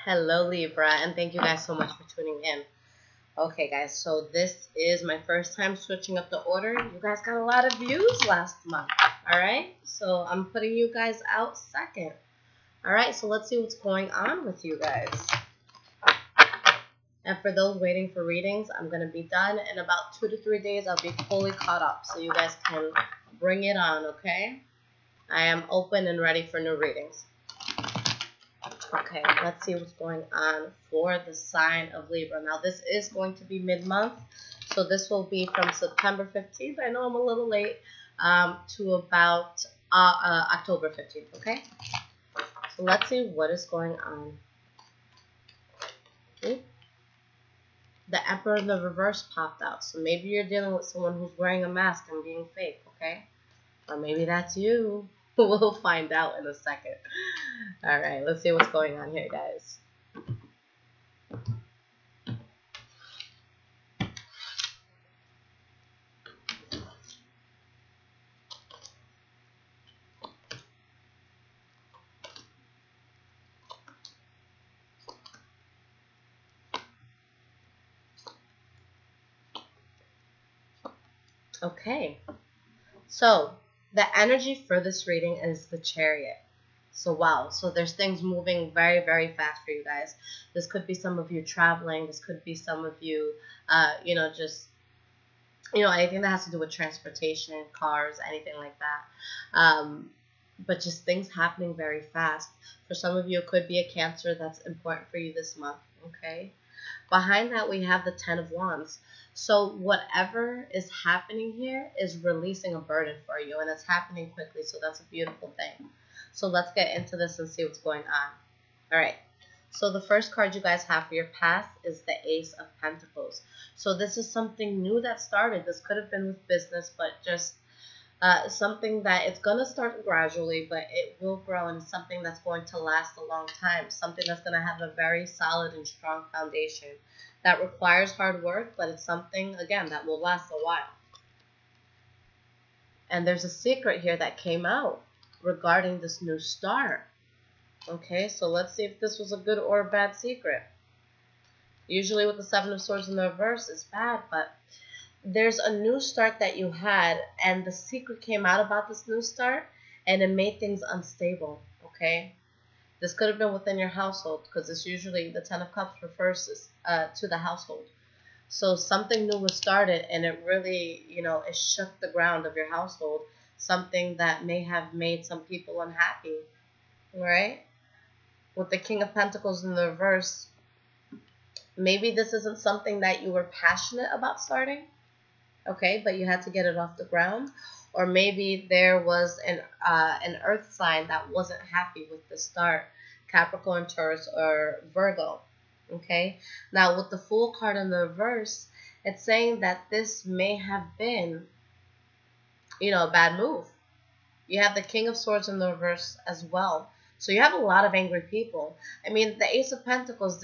Hello, Libra, and thank you guys so much for tuning in. Okay, guys, so this is my first time switching up the order. You guys got a lot of views last month, all right? So I'm putting you guys out second. All right, so let's see what's going on with you guys. And for those waiting for readings, I'm going to be done in about 2 to 3 days. I'll be fully caught up, so you guys can bring it on, okay? I am open and ready for new readings. Okay, let's see what's going on for the sign of Libra. Now, this is going to be mid-month, so this will be from September 15th. I know I'm a little late, to about October 15th, okay? So let's see what is going on. Ooh. The Emperor in the reverse popped out, so maybe you're dealing with someone who's wearing a mask and being fake, okay? Or maybe that's you. We'll find out in a second. All right, let's see what's going on here, guys. Okay, so the energy for this reading is the Chariot. So wow, so there's things moving very, very fast for you guys. This could be some of you traveling. This could be some of you, just, anything that has to do with transportation, cars, anything like that. But just things happening very fast. For some of you, it could be a Cancer that's important for you this month, okay? Behind that, we have the Ten of Wands. So whatever is happening here is releasing a burden for you, and it's happening quickly, so that's a beautiful thing. So let's get into this and see what's going on. All right. So the first card you guys have for your past is the Ace of Pentacles. So this is something new that started. This could have been with business, but just something that it's going to start gradually, but it will grow, and something that's going to last a long time. Something that's going to have a very solid and strong foundation that requires hard work, but it's something, again, that will last a while. And there's a secret here that came out regarding this new start. Okay, so let's see if this was a good or a bad secret. Usually with the Seven of Swords in the reverse, it's bad, but there's a new start that you had, and the secret came out about this new start, and it made things unstable, okay? This could have been within your household, because it's usually the Ten of Cups refers to the household. So something new was started, and it really, it shook the ground of your household. Something that may have made some people unhappy, right? With the King of Pentacles in the reverse, maybe this isn't something that you were passionate about starting, okay, but you had to get it off the ground. Or maybe there was an earth sign that wasn't happy with the start, Capricorn, Taurus, or Virgo, okay? Now, with the Fool card in the reverse, it's saying that this may have been, a bad move. You have the King of Swords in the reverse as well. So you have a lot of angry people. I mean, the Ace of Pentacles,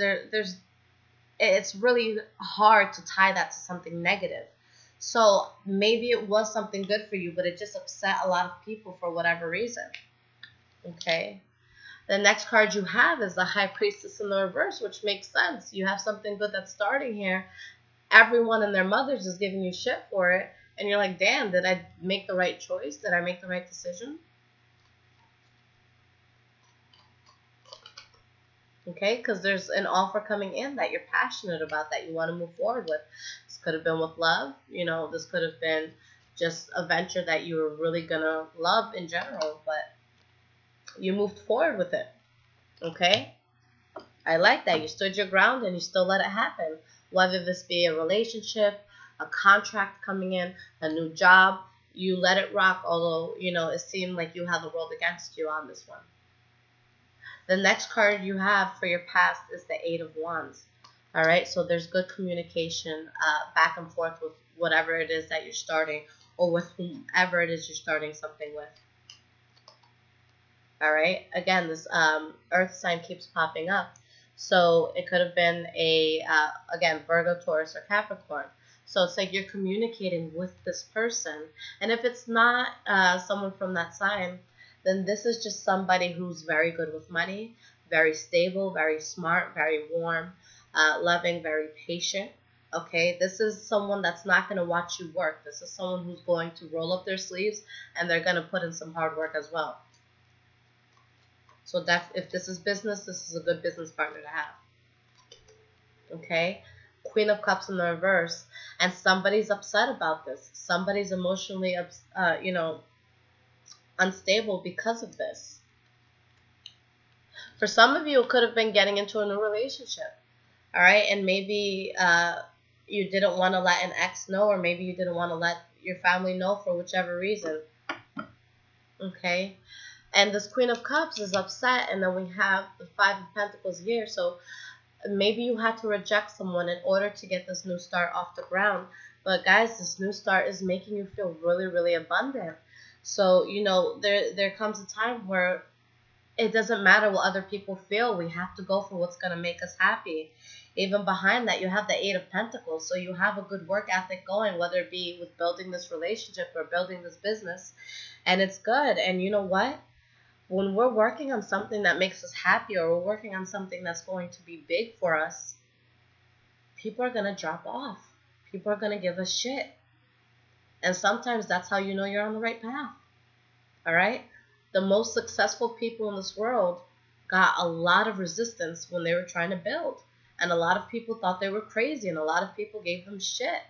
it's really hard to tie that to something negative. So maybe it was something good for you, but it just upset a lot of people for whatever reason. Okay. The next card you have is the High Priestess in the reverse, which makes sense. You have something good that's starting here. Everyone and their mothers is giving you shit for it. And you're like, damn, did I make the right choice? Did I make the right decision? Okay, because there's an offer coming in that you're passionate about, that you want to move forward with. This could have been with love. This could have been just a venture that you were really going to love in general, but you moved forward with it. Okay? I like that. You stood your ground and you still let it happen. Whether this be a relationship, a contract coming in, a new job, you let it rock, although, it seemed like you had the world against you on this one. The next card you have for your past is the Eight of Wands. All right, so there's good communication back and forth with whatever it is that you're starting, or with whomever it is you're starting something with. All right, again, this earth sign keeps popping up. So it could have been again, Virgo, Taurus, or Capricorn. So it's like you're communicating with this person. And if it's not someone from that sign, then this is just somebody who's very good with money, very stable, very smart, very warm, loving, very patient. Okay, this is someone that's not going to watch you work. This is someone who's going to roll up their sleeves and they're going to put in some hard work as well. So if this is business, this is a good business partner to have. Okay, Queen of Cups in the reverse, and somebody's upset about this. Somebody's emotionally, unstable because of this. For some of you, it could have been getting into a new relationship. All right, and maybe you didn't want to let an ex know, or maybe you didn't want to let your family know for whichever reason. Okay, and this Queen of Cups is upset, and then we have the Five of Pentacles here. So maybe you had to reject someone in order to get this new start off the ground. But guys, this new start is making you feel really, really abundant. So, there comes a time where it doesn't matter what other people feel. We have to go for what's going to make us happy. Even behind that, you have the Eight of Pentacles. So you have a good work ethic going, whether it be with building this relationship or building this business. And it's good. And you know what? When we're working on something that makes us happy, or we're working on something that's going to be big for us, people are going to drop off. People are going to give us shit. And sometimes that's how you know you're on the right path. All right? The most successful people in this world got a lot of resistance when they were trying to build. And a lot of people thought they were crazy, and a lot of people gave them shit.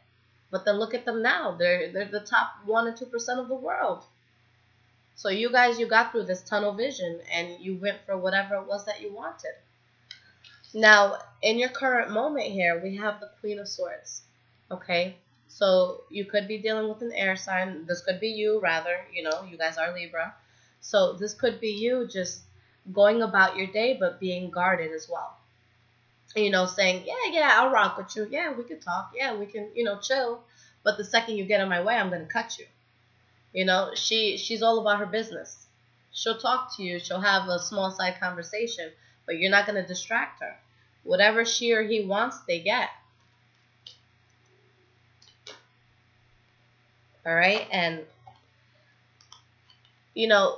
But then look at them now. They're the top 1 or 2% of the world. So you guys, you got through this tunnel vision, and you went for whatever it was that you wanted. Now, in your current moment here, we have the Queen of Swords. Okay? So you could be dealing with an air sign. This could be you, rather. You guys are Libra. So this could be you just going about your day, but being guarded as well. Saying, yeah, I'll rock with you. Yeah, we could talk. Yeah, we can, chill. But the second you get in my way, I'm going to cut you. She's all about her business. She'll talk to you. She'll have a small side conversation, but you're not going to distract her. Whatever she or he wants, they get. All right? And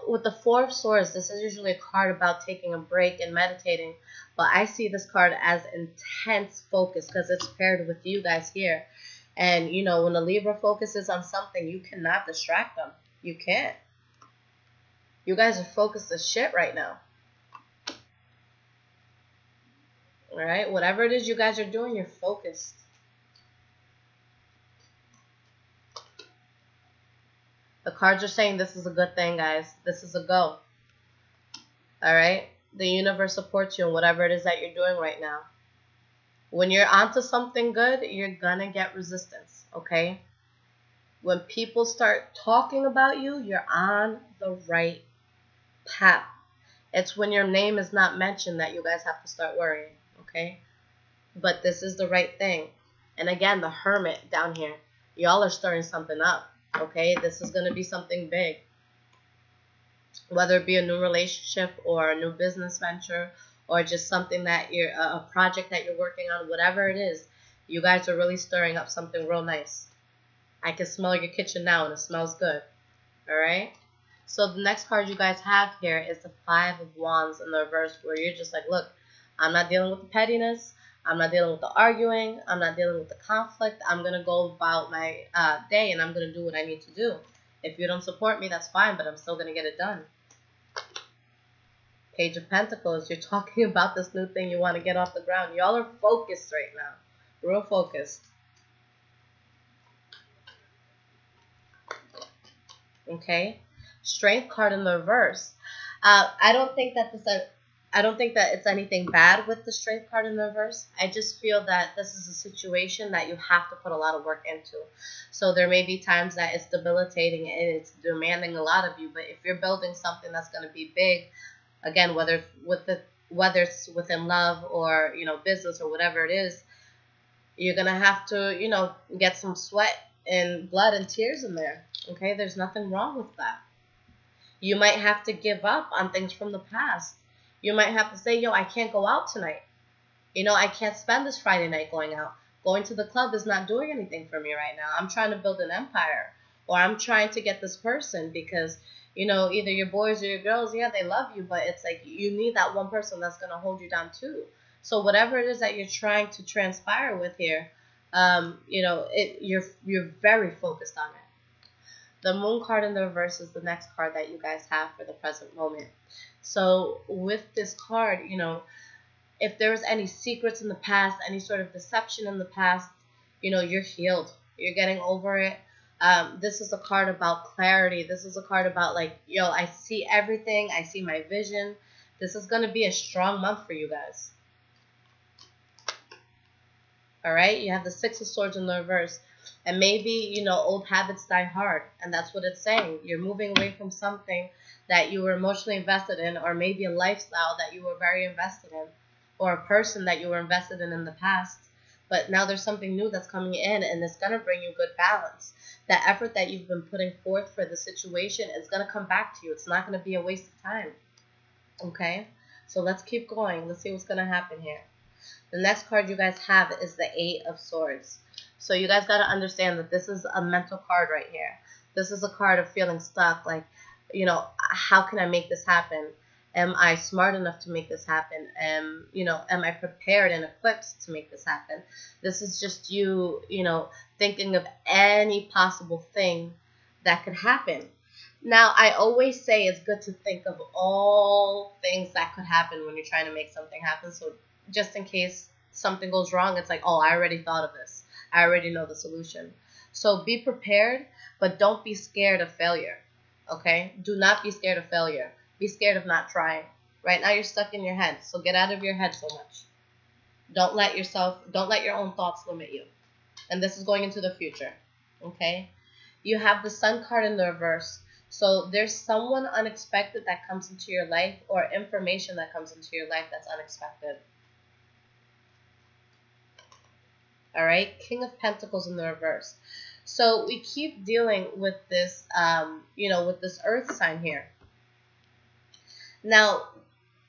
with the Four of Swords, this is usually a card about taking a break and meditating. But I see this card as intense focus because it's paired with you guys here. And, when a Libra focuses on something, you cannot distract them. You can't. You guys are focused as shit right now. All right? Whatever it is you guys are doing, you're focused. The cards are saying this is a good thing, guys. This is a go. All right? The universe supports you in whatever it is that you're doing right now. When you're onto something good, you're going to get resistance, okay? When people start talking about you, you're on the right path. It's when your name is not mentioned that you guys have to start worrying, okay? But this is the right thing. And again, the Hermit down here. Y'all are stirring something up. Okay, this is going to be something big. Whether it be a new relationship or a new business venture or just something that you're, a project that you're working on, whatever it is, you guys are really stirring up something real nice. I can smell your kitchen now and it smells good. All right? So the next card you guys have here is the Five of Wands in the reverse, where you're just like, look, I'm not dealing with the pettiness. I'm not dealing with the arguing. I'm not dealing with the conflict. I'm going to go about my day, and I'm going to do what I need to do. If you don't support me, that's fine, but I'm still going to get it done. Page of Pentacles, you're talking about this new thing you want to get off the ground. Y'all are focused right now. Real focused. Okay? Strength card in the reverse. I don't think that it's anything bad with the Strength card in the reverse. I just feel that this is a situation that you have to put a lot of work into. So there may be times that it's debilitating and it's demanding a lot of you. But if you're building something that's going to be big, again, whether it's within love or business or whatever it is, you're going to have to get some sweat and blood and tears in there. Okay, there's nothing wrong with that. You might have to give up on things from the past. You might have to say, yo, I can't go out tonight. I can't spend this Friday night going out. Going to the club is not doing anything for me right now. I'm trying to build an empire. Or I'm trying to get this person because, You know, either your boys or your girls, yeah, they love you, but it's like you need that one person that's going to hold you down too. So whatever it is that you're trying to transpire with here, you know, you're very focused on it. The moon card in the reverse is the next card that you guys have for the present moment. So with this card, you know, if there was any secrets in the past, any sort of deception in the past, you know, you're healed. You're getting over it. This is a card about clarity. This is a card about like, yo, I see everything. I see my vision. This is going to be a strong month for you guys. All right. You have the Six of Swords in the reverse. And maybe, you know, old habits die hard. And that's what it's saying. You're moving away from something that you were emotionally invested in, or maybe a lifestyle that you were very invested in, or a person that you were invested in the past. But now there's something new that's coming in, and it's going to bring you good balance. That effort that you've been putting forth for the situation is going to come back to you. It's not going to be a waste of time. Okay? So let's keep going. Let's see what's going to happen here. The next card you guys have is the Eight of Swords. So you guys got to understand that this is a mental card right here. This is a card of feeling stuck. Like, you know, how can I make this happen? Am I smart enough to make this happen? You know, am I prepared and equipped to make this happen? This is just you, you know, thinking of any possible thing that could happen. Now, I always say it's good to think of all things that could happen when you're trying to make something happen. So just in case something goes wrong, it's like, oh, I already thought of this. I already know the solution. So be prepared, but don't be scared of failure. Okay? Do not be scared of failure. Be scared of not trying. Right now you're stuck in your head, so get out of your head so much. Don't let your own thoughts limit you. And this is going into the future. Okay? You have the Sun card in the reverse. So there's someone unexpected that comes into your life, or information that comes into your life that's unexpected. All right, King of Pentacles in the reverse. So we keep dealing with this, you know, with this Earth sign here. Now,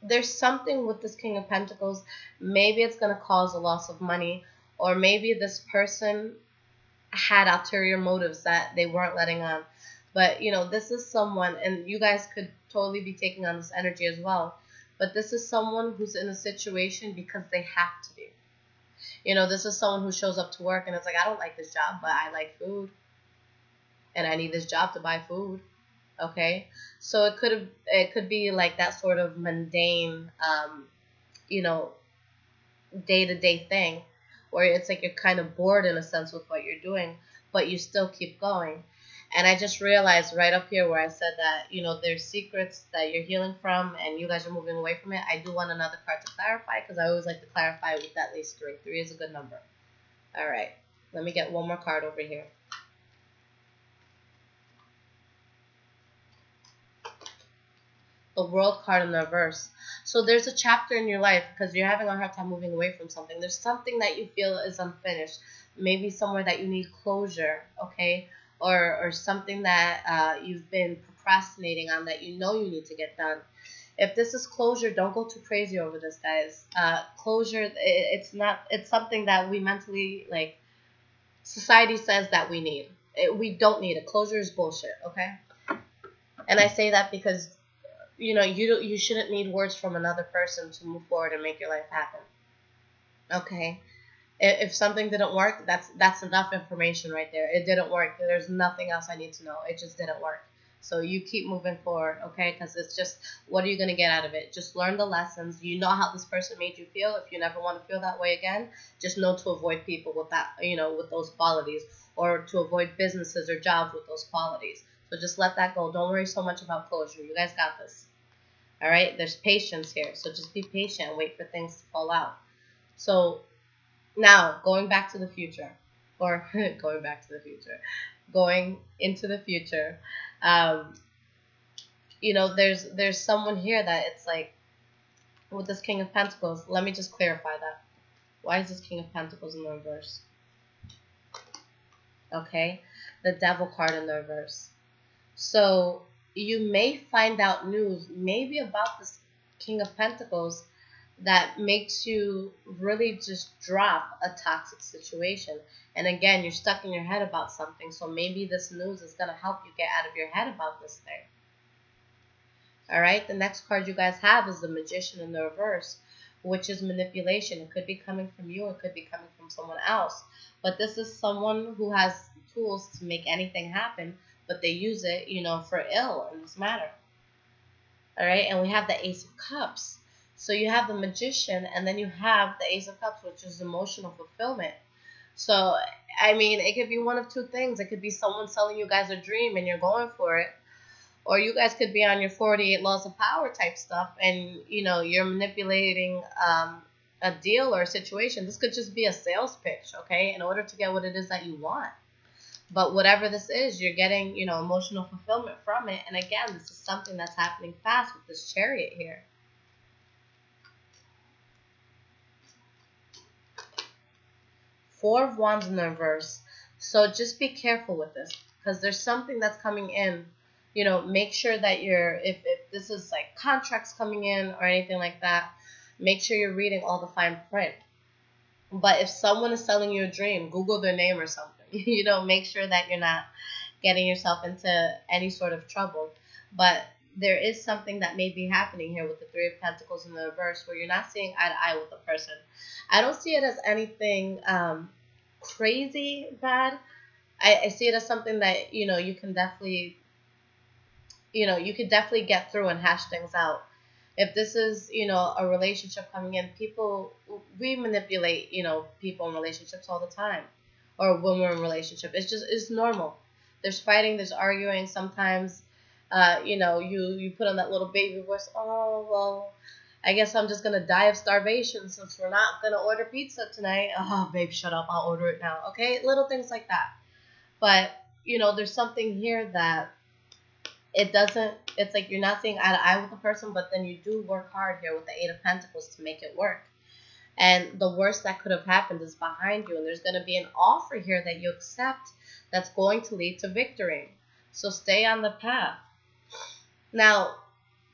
there's something with this King of Pentacles. Maybe it's going to cause a loss of money, or maybe this person had ulterior motives that they weren't letting on. But, you know, this is someone, and you guys could totally be taking on this energy as well. But this is someone who's in a situation because they have to be. You know, this is someone who shows up to work and it's like, I don't like this job, but I like food. And I need this job to buy food. Okay? So it could be like that sort of mundane, you know, day-to-day thing where it's like you're kind of bored in a sense with what you're doing, but you still keep going. And I just realized right up here where I said that, you know, there's secrets that you're healing from and you guys are moving away from it. I do want another card to clarify because I always like to clarify with at least 3. 3 is a good number. All right. Let me get one more card over here. The World card in the reverse. So there's a chapter in your life because you're having a hard time moving away from something. There's something that you feel is unfinished. Maybe somewhere that you need closure, okay? Or something that you've been procrastinating on that you know you need to get done. If this is closure, don't go too crazy over this, guys. Closure, it's something that we mentally, like, society says that we need. We don't need it. Closure is bullshit, okay? And I say that because, you know, you shouldn't need words from another person to move forward and make your life happen. Okay? If something didn't work, that's enough information right there. It didn't work. There's nothing else I need to know. It just didn't work. So you keep moving forward, okay? Because it's just, what are you going to get out of it? Just learn the lessons. You know how this person made you feel. If you never want to feel that way again, just know to avoid people with that, you know, with those qualities, or to avoid businesses or jobs with those qualities. So just let that go. Don't worry so much about closure. You guys got this. All right? There's patience here. So just be patient and wait for things to fall out. So now, going back to the future, or going into the future, you know, there's someone here that it's like, with this King of Pentacles, let me just clarify that. Why is this King of Pentacles in the reverse? Okay, the Devil card in the reverse. So you may find out news, maybe about this King of Pentacles, that makes you really just drop a toxic situation. And again, you're stuck in your head about something, so maybe this news is going to help you get out of your head about this thing. All right, the next card you guys have is the Magician in the reverse, which is manipulation. It could be coming from you, it could be coming from someone else. But this is someone who has tools to make anything happen, but they use it, for ill in this matter. All right, and we have the Ace of Cups. So you have the Magician, and then you have the Ace of Cups, which is emotional fulfillment. So, I mean, it could be one of two things. It could be someone selling you guys a dream and you're going for it. Or you guys could be on your 48 laws of power type stuff and, you're manipulating a deal or a situation. This could just be a sales pitch, okay, in order to get what it is that you want. But whatever this is, you're getting, emotional fulfillment from it. And again, this is something that's happening fast with this Chariot here. Four of Wands in the reverse. So just be careful with this because there's something that's coming in. Make sure that if this is like contracts coming in or anything like that, make sure you're reading all the fine print. But if someone is selling you a dream, Google their name or something. Make sure that you're not getting yourself into any sort of trouble. But there is something that may be happening here with the Three of Pentacles in the reverse where you're not seeing eye to eye with the person. I don't see it as anything crazy bad. I see it as something that, you can definitely, you could definitely get through and hash things out. If this is, a relationship coming in, we manipulate, people in relationships all the time. Or when we're in a relationship. It's normal. There's fighting, there's arguing. Sometimes, you put on that little baby voice, oh, well, I guess I'm just going to die of starvation since we're not going to order pizza tonight. Oh, babe, shut up. I'll order it now. Okay? Little things like that. But, there's something here that it's like you're not seeing eye to eye with the person, but then you do work hard here with the Eight of Pentacles to make it work. And the worst that could have happened is behind you, and there's going to be an offer here that you accept that's going to lead to victory. So stay on the path. Now,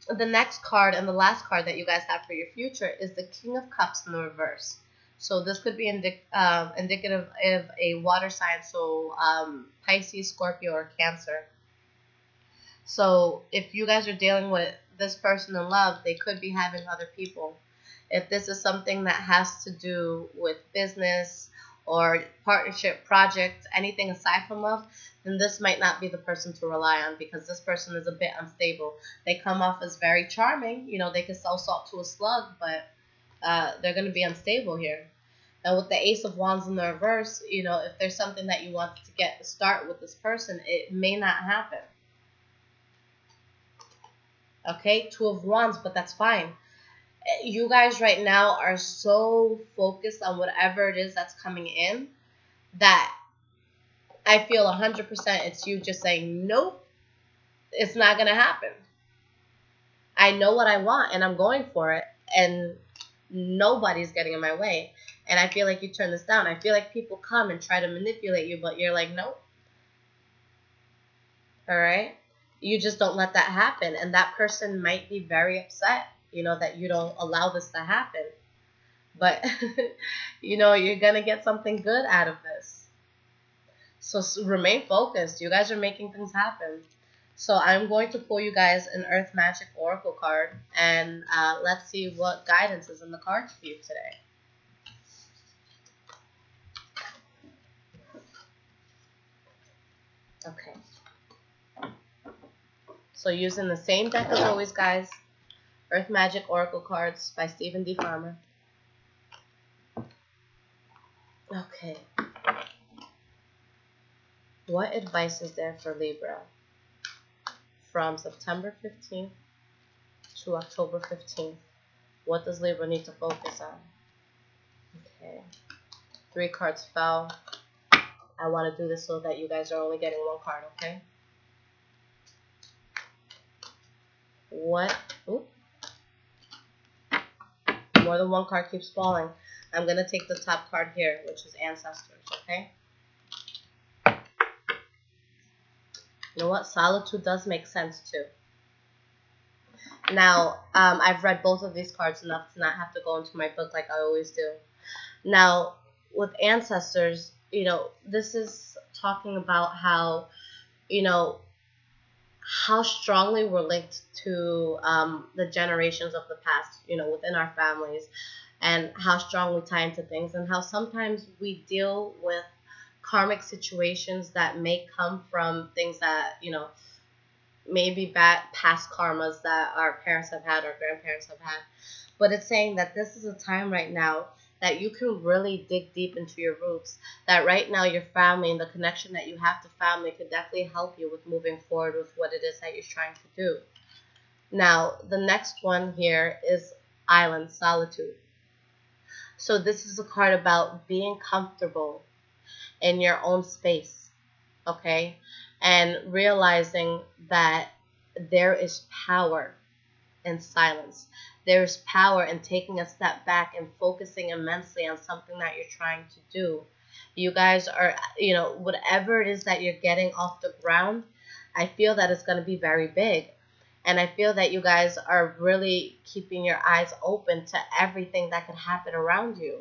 the next card and the last card that you guys have for your future is the King of Cups in the reverse. So this could be indicative of a water sign, so Pisces, Scorpio, or Cancer. So if you guys are dealing with this person in love, they could be having other people. If this is something that has to do with business or partnership, project, anything aside from love, then this might not be the person to rely on because this person is a bit unstable. They come off as very charming. They can sell salt to a slug, but they're going to be unstable here. And with the Ace of Wands in the reverse, if there's something that you want to start with this person, it may not happen. Okay, Two of Wands, but that's fine. You guys right now are so focused on whatever it is that's coming in that I feel 100% it's you just saying, nope, it's not going to happen. I know what I want and I'm going for it and nobody's getting in my way. And I feel like you turn this down. I feel like people come and try to manipulate you, but you're like, nope. All right? You just don't let that happen. And that person might be very upset, that you don't allow this to happen. But, you're going to get something good out of this. So remain focused. You guys are making things happen. So I'm going to pull you guys an Earth Magic Oracle card. And let's see what guidance is in the cards for you today. Okay. So using the same deck as always, guys. Earth Magic Oracle cards by Stephen D. Farmer. Okay. What advice is there for Libra from September 15th to October 15th? What does Libra need to focus on? Okay. 3 cards fell. I want to do this so that you guys are only getting 1 card, okay? What? Ooh. More than 1 card keeps falling. I'm going to take the top card here, which is Ancestors, okay? You know what? Solitude does make sense, too. Now, I've read both of these cards enough to not have to go into my book like I always do. Now, with Ancestors, this is talking about how, how strongly we're linked to the generations of the past, within our families, and how strong we tie into things, and how sometimes we deal with karmic situations that may come from things that, maybe bad past karmas that our parents have had or grandparents have had. But it's saying that this is a time right now that you can really dig deep into your roots, that right now your family and the connection that you have to family could definitely help you with moving forward with what it is that you're trying to do. Now, the next one here is Island, Solitude. So this is a card about being comfortable in your own space, okay? And realizing that there is power in silence. There's power in taking a step back and focusing immensely on something that you're trying to do. You guys are, whatever it is that you're getting off the ground, I feel that it's going to be very big. And I feel that you guys are really keeping your eyes open to everything that could happen around you.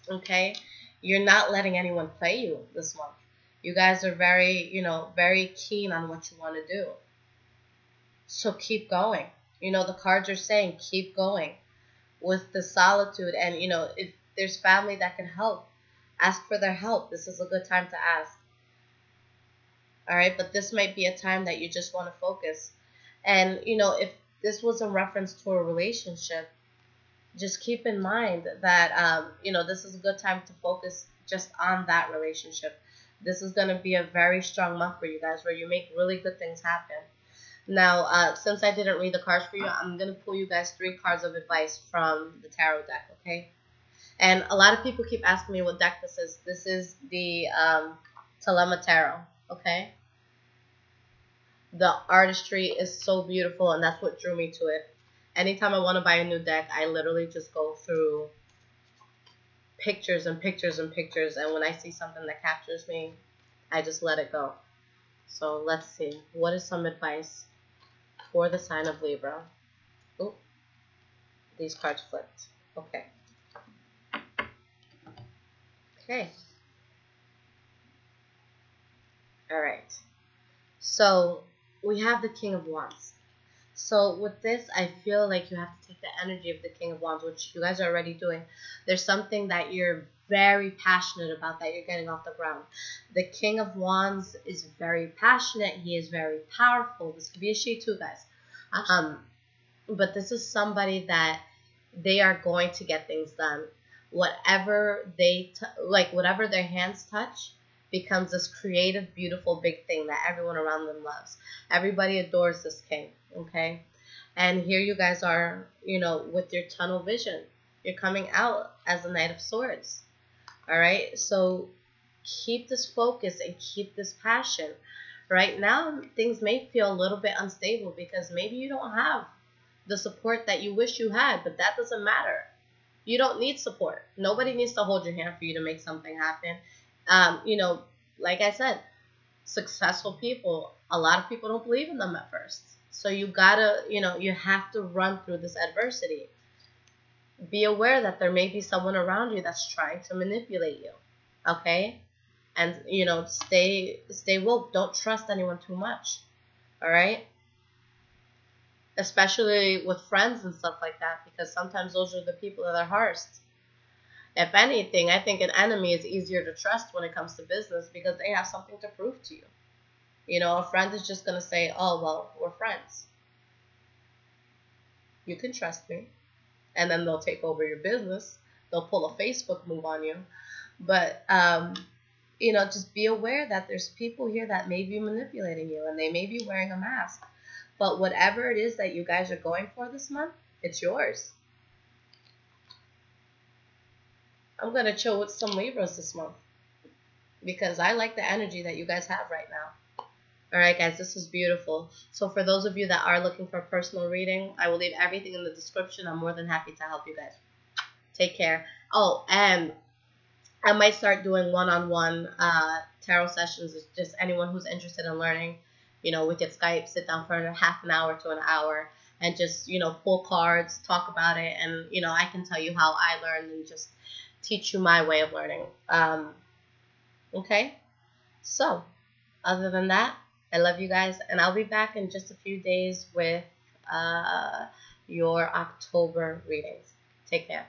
Okay? You're not letting anyone play you this month. You guys are very, very keen on what you want to do. So keep going. The cards are saying keep going with the solitude. And, if there's family that can help, ask for their help. This is a good time to ask. All right? But this might be a time that you just want to focus. And, if this was in reference to a relationship, just keep in mind that, this is a good time to focus just on that relationship. This is going to be a very strong month for you guys where you make really good things happen. Now, since I didn't read the cards for you, I'm going to pull you guys 3 cards of advice from the tarot deck, okay? And a lot of people keep asking me what deck this is. This is the Telema Tarot, okay? The artistry is so beautiful, and that's what drew me to it. Anytime I want to buy a new deck, I literally just go through pictures and pictures and pictures, and when I see something that captures me, I just let it go. So let's see. What is some advice for the sign of Libra? Oh, these cards flipped. Okay. Okay. All right. So we have the King of Wands. So with this, I feel like you have to take the energy of the King of Wands, which you guys are already doing. There's something that you're very passionate about that you're getting off the ground. The King of Wands is very passionate. He is very powerful. This could be a she too, guys. But this is somebody that they are going to get things done. Whatever whatever their hands touch becomes this creative, beautiful, big thing that everyone around them loves. Everybody adores this king, okay? And here you guys are, with your tunnel vision. You're coming out as the Knight of Swords, all right? So keep this focus and keep this passion. Right now, things may feel a little bit unstable because maybe you don't have the support that you wish you had, but that doesn't matter. You don't need support. Nobody needs to hold your hand for you to make something happen. Like I said, successful people, a lot of people don't believe in them at first. So you gotta, you have to run through this adversity. Be aware that there may be someone around you that's trying to manipulate you, okay? And, stay woke. Don't trust anyone too much, all right? Especially with friends and stuff like that, because sometimes those are the people that are hardest. If anything, I think an enemy is easier to trust when it comes to business because they have something to prove to you. A friend is just going to say, oh, well, we're friends. You can trust me. And then they'll take over your business. They'll pull a Facebook move on you. But, just be aware that there's people here that may be manipulating you and they may be wearing a mask. But whatever it is that you guys are going for this month, it's yours. I'm going to chill with some Libras this month because I like the energy that you guys have right now. All right, guys, this is beautiful. So for those of you that are looking for a personal reading, I will leave everything in the description. I'm more than happy to help you guys. Take care. Oh, and I might start doing one-on-one tarot sessions. It's just anyone who's interested in learning. We could Skype, sit down for half an hour to an hour, and just, pull cards, talk about it, and, I can tell you how I learned and just teach you my way of learning. Okay? So, other than that, I love you guys, and I'll be back in just a few days with your October readings. Take care.